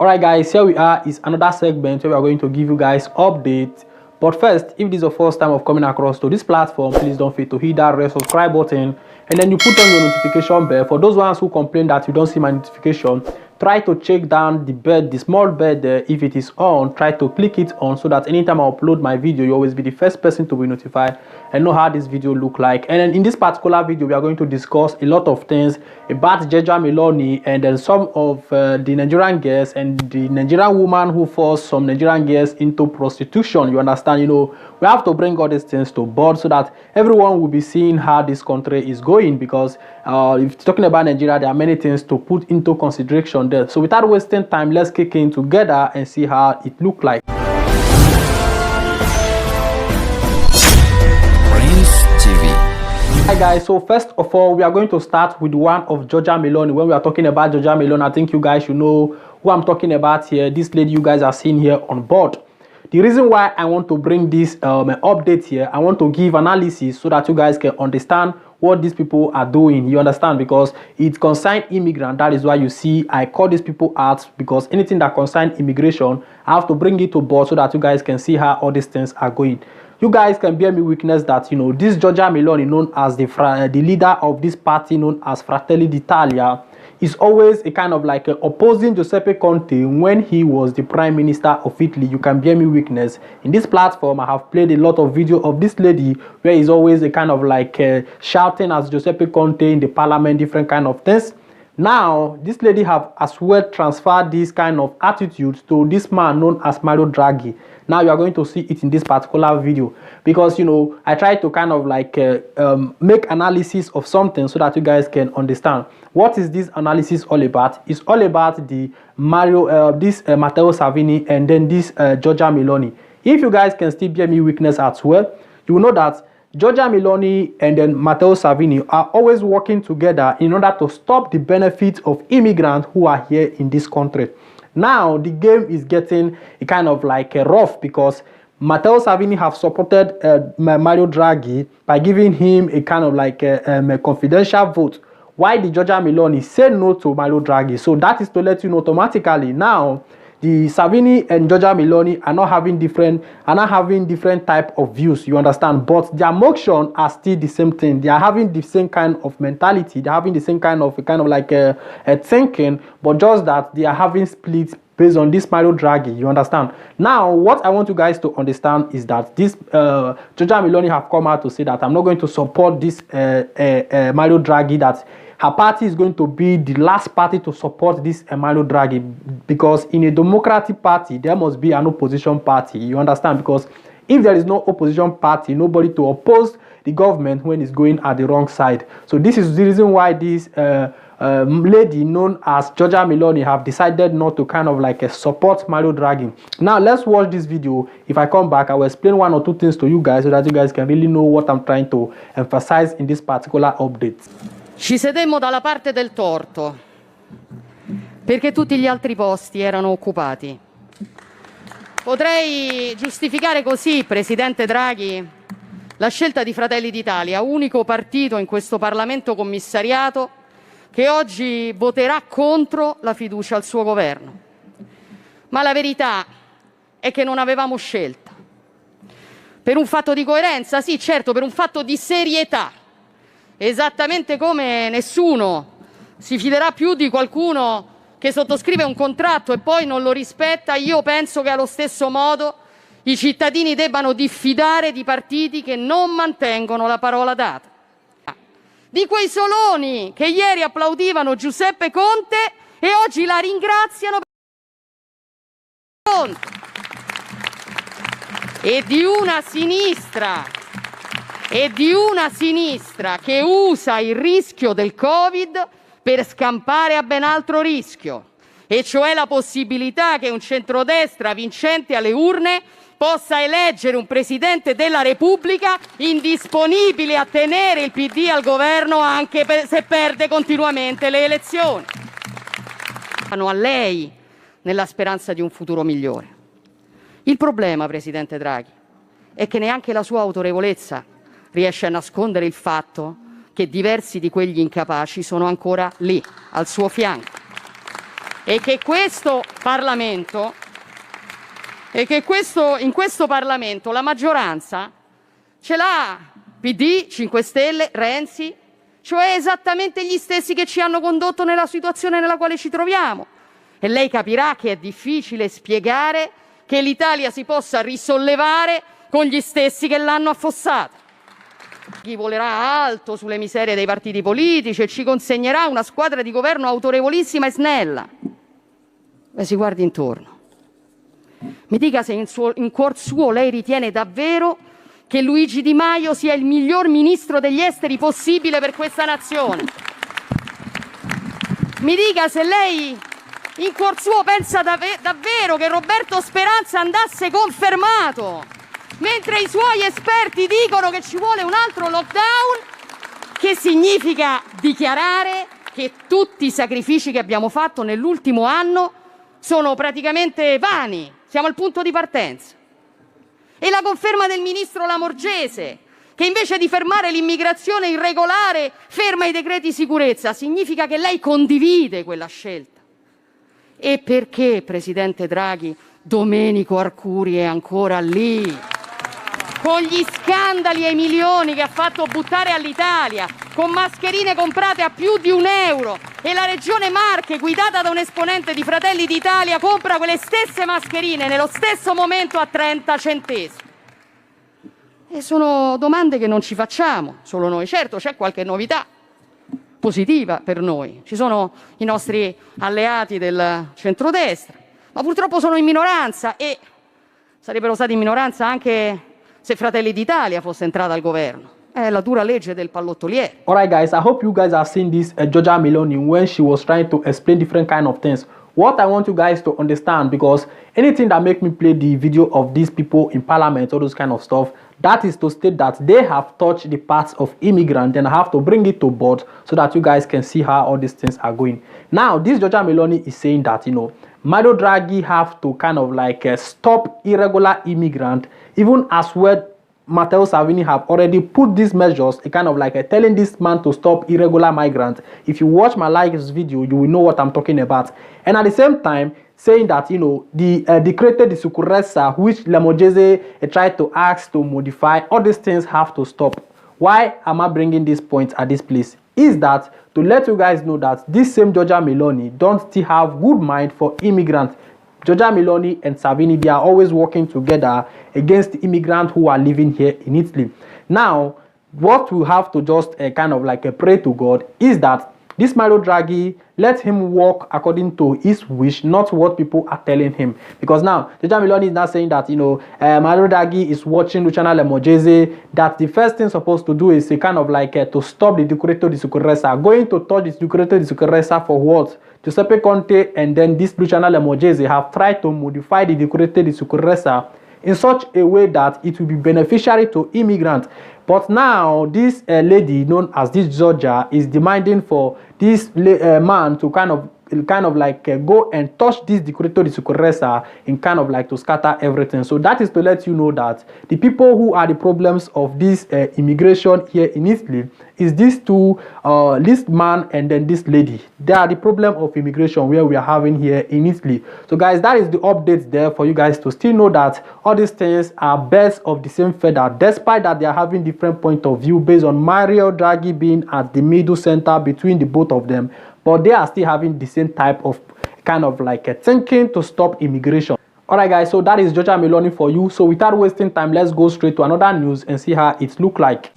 Alright guys, here we are. It's another segment where we are going to give you guys updates. But first, if this is your first time of coming across to this platform, please don't forget to hit that red subscribe button and then you put on your notification bell. For those ones who complain that you don't see my notification, try to check down the bell, the small bell there. If it is on, try to click it on so that anytime I upload my video, you always be the first person to be notified and know how this video look like. And then in this particular video, we are going to discuss a lot of things about Giorgia Meloni and then some of the Nigerian girls and the Nigerian woman who forced some Nigerian girls into prostitution. You understand? You know, we have to bring all these things to board so that everyone will be seeing how this country is going, because if talking about Nigeria, there are many things to put into consideration there. So without wasting time, let's kick in together and see how it look like. Hi guys, so first of all, we are going to start with one of Giorgia Meloni. When we are talking about Giorgia Meloni, I think you guys should know who I'm talking about here. This lady you guys are seeing here on board. The reason why I want to bring this update here, I want to give analysis so that you guys can understand what these people are doing. You understand? Because it concerns immigrant. That is why you see I call these people out, because anything that concerns immigration, I have to bring it to board so that you guys can see how all these things are going. You guys can bear me witness that, you know, this Giorgia Meloni, known as the leader of this party known as Fratelli d'Italia, is always a kind of like opposing Giuseppe Conte when he was the prime minister of Italy. You can bear me witness. In this platform, I have played a lot of video of this lady where he's always a kind of like shouting as Giuseppe Conte in the parliament, different kind of things. Now, this lady have as well transferred this kind of attitude to this man known as Mario Draghi. Now you are going to see it in this particular video, because, you know, I try to kind of like make analysis of something so that you guys can understand what is this analysis all about. It's all about the Matteo Salvini and then this Giorgia Meloni. If you guys can still bear me witness as well, you will know that Giorgia Meloni and then Matteo Salvini are always working together in order to stop the benefits of immigrants who are here in this country. Now the game is getting a kind of like rough, because Matteo Salvini have supported Mario Draghi by giving him a kind of like a confidential vote, while the Giorgia Meloni said no to Mario Draghi. So that is to let you know automatically now the Salvini and Giorgia Meloni are not having different type of views. You understand? But their motion are still the same thing. They are having the same kind of mentality. They are having the same kind of like a thinking, but just that they are having splits based on this Mario Draghi. You understand? Now, what I want you guys to understand is that this Giorgia Meloni have come out to say that I'm not going to support this Mario Draghi, that her party is going to be the last party to support this Mario Draghi, because in a democratic party, there must be an opposition party. You understand? Because if there is no opposition party, nobody to oppose the government when it's going at the wrong side. So this is the reason why this lady known as Giorgia Meloni have decided not to kind of like support Mario Draghi. Now let's watch this video. If I come back, I will explain one or two things to you guys so that you guys can really know what I'm trying to emphasize in this particular update. Ci sedemmo dalla parte del torto, perché tutti gli altri posti erano occupati. Potrei giustificare così, Presidente Draghi, la scelta di Fratelli d'Italia, unico partito in questo Parlamento commissariato che oggi voterà contro la fiducia al suo governo. Ma la verità è che non avevamo scelta. Per un fatto di coerenza, sì, certo, per un fatto di serietà. Esattamente come nessuno si fiderà più di qualcuno che sottoscrive un contratto e poi non lo rispetta, io penso che allo stesso modo i cittadini debbano diffidare di partiti che non mantengono la parola data. Di quei soloni che ieri applaudivano Giuseppe Conte e oggi la ringraziano per Conte. E di una sinistra che usa il rischio del Covid per scampare a ben altro rischio, e cioè la possibilità che un centrodestra vincente alle urne possa eleggere un Presidente della Repubblica indisponibile a tenere il PD al governo anche se perde continuamente le elezioni. Vanno a lei nella speranza di un futuro migliore. Il problema, Presidente Draghi, è che neanche la sua autorevolezza riesce a nascondere il fatto che diversi di quegli incapaci sono ancora lì, al suo fianco. e che in questo Parlamento la maggioranza ce l'ha PD, 5 Stelle, Renzi, cioè esattamente gli stessi che ci hanno condotto nella situazione nella quale ci troviamo. E lei capirà che è difficile spiegare che l'Italia si possa risollevare con gli stessi che l'hanno affossata. Chi volerà alto sulle miserie dei partiti politici e ci consegnerà una squadra di governo autorevolissima e snella. Beh, si guardi intorno. Mi dica se in cuor suo lei ritiene davvero che Luigi Di Maio sia il miglior ministro degli esteri possibile per questa nazione. Mi dica se lei in cuor suo pensa davvero che Roberto Speranza andasse confermato, mentre i suoi esperti dicono che ci vuole un altro lockdown, che significa dichiarare che tutti i sacrifici che abbiamo fatto nell'ultimo anno sono praticamente vani, siamo al punto di partenza. E la conferma del ministro Lamorgese, che invece di fermare l'immigrazione irregolare ferma i decreti sicurezza, significa che lei condivide quella scelta. E perché, presidente Draghi, Domenico Arcuri è ancora lì, con gli scandali e i milioni che ha fatto buttare all'Italia, con mascherine comprate a più di €1, e la regione Marche, guidata da un esponente di Fratelli d'Italia, compra quelle stesse mascherine nello stesso momento a 30 centesimi. E sono domande che non ci facciamo solo noi. Certo, c'è qualche novità positiva per noi, ci sono i nostri alleati del centrodestra, ma purtroppo sono in minoranza, e sarebbero stati in minoranza anche se Fratelli d'Italia fosse entrata al governo. È la dura legge del pallottoliere. Alright guys, I hope you guys have seen this Giorgia Meloni when she was trying to explain different kind of things. What I want you guys to understand, because anything that make me play the video of these people in parliament, all those kind of stuff, that is to state that they have touched the parts of immigrants, and I have to bring it to board so that you guys can see how all these things are going. Now, this Giorgia Meloni is saying that, Mario Draghi have to kind of like stop irregular immigrant, even as well Matteo Salvini have already put these measures, kind of like telling this man to stop irregular migrants. If you watch my latest video, you will know what I'm talking about. And at the same time, saying that, the decreto di sicurezza, which Lamorgese tried to ask to modify, all these things have to stop. Why am I bringing this point at this place? Is that to let you guys know that this same Giorgia Meloni don't still have good mind for immigrants. Giorgia Meloni and Salvini, they are always working together against the immigrants who are living here in Italy. Now, what we have to just kind of like pray to God is that this Mario Draghi, let him walk according to his wish, not what people are telling him. Because now, Giorgia Meloni is not saying that, Mario Draghi is watching Luciano Lamorgese, that the first thing supposed to do is a kind of like to stop the decreto di sicurezza. Going to touch the decreto di sicurezza for what? Giuseppe Conte and then this Luciano Lamorgese have tried to modify the decreto di sicurezza in such a way that it will be beneficiary to immigrants. But now this lady known as this Giorgia is demanding for this man to kind of like go and touch this decreto di sicurezza in kind of like to scatter everything. So that is to let you know that the people who are the problems of this immigration here in Italy is these two, this man and then this lady. They are the problem of immigration where we are having here in Italy. So guys, that is the update there for you guys to still know that all these things are birds of the same feather, despite that they are having different point of view based on Mario Draghi being at the middle center between the both of them. But they are still having the same type of kind of like thinking to stop immigration. Alright guys, so that is Giorgia Meloni for you. So without wasting time, let's go straight to another news and see how it look like.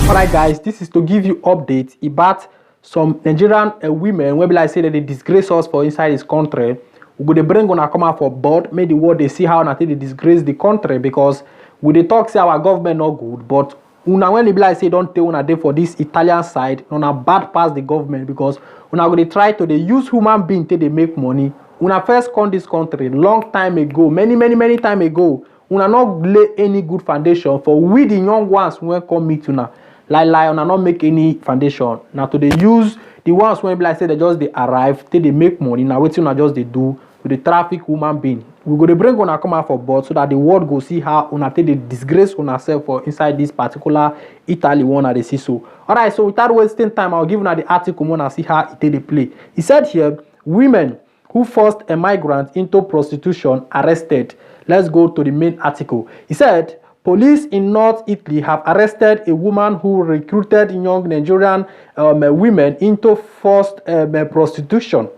Alright guys, this is to give you updates about some Nigerian women wey be like say that they disgrace us for inside this country. We go dey bring una come out for board, make the world they see how una take dey disgrace the country, because we dey talk say our government not good, but una when e be like say don't tell una dey for this Italian side, una bad pass the government, because una go dey try to dey use human being till they make money. Una first come this country long time ago, many time ago. Una not lay any good foundation for we the young ones when come meet una. Lie, una not make any foundation. Now to they use the ones when be like say they just they arrive till they make money. Now wetin una just they do with the traffic human being. we go to bring una come out for board so that the world go see how una take the disgrace una self for inside this particular Italy one at the see so. Alright, so without wasting time, I'll give una the article and see how it take the play. He said here, women who forced a migrant into prostitution arrested. Let's go to the main article. He said, police in North Italy have arrested a woman who recruited young Nigerian women into forced prostitution.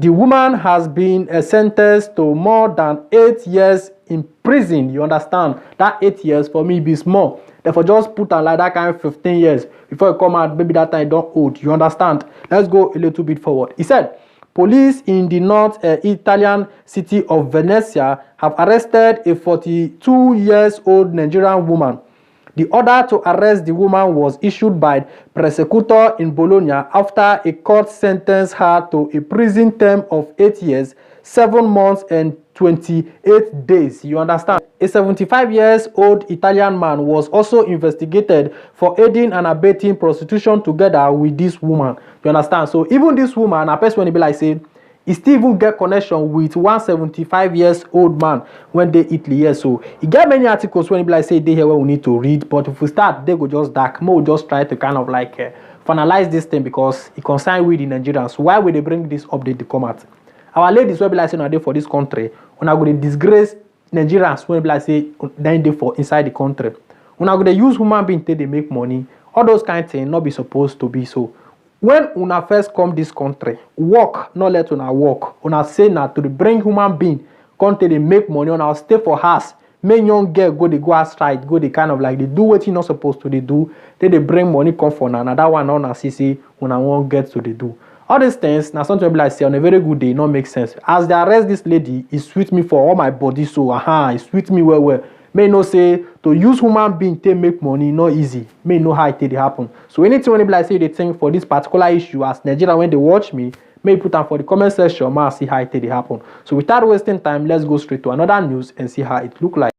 The woman has been sentenced to more than 8 years in prison. You understand? That 8 years for me be small. Therefore, just put on like that kind of 15 years before you come out. Maybe that time you don't old. You understand? Let's go a little bit forward. He said, police in the North Italian city of Venezia have arrested a 42-year-old Nigerian woman. The order to arrest the woman was issued by prosecutor in Bologna after a court sentenced her to a prison term of 8 years, 7 months, and 28 days. You understand? A 75-year-old Italian man was also investigated for aiding and abetting prostitution together with this woman. You understand? So even this woman, a person when be like say, he still even get connection with 175-year-old man when they Italy here. So he get many articles when he be like say they here where we need to read. But if we start, they go just dark. More just try to kind of like finalize this thing because it concerns with the Nigerians. Why would they bring this update to come out? Our ladies will be like saying for this country, when I go to disgrace Nigerians when be like say then they for inside the country. When I go to use human being till they make money, all those kind of things not be supposed to be so. When una first come this country, work, not let una work. Una say na to bring human being, come till they make money, una stay for house. Make young girl go they go outside, go they kind of like they do what you not supposed to they do. Then they bring money come for now. That one on a CC when I won't get to they do. All these things, now something like say on a very good day, not make sense. As they arrest this lady, it sweet me for all my body, so it sweet me well. May know say to use human being to make money not easy. May know how it did happen. So anything when like say they think for this particular issue as Nigeria when they watch me, may put them for the comment section, see how it did happen. So without wasting time, let's go straight to another news and see how it look like.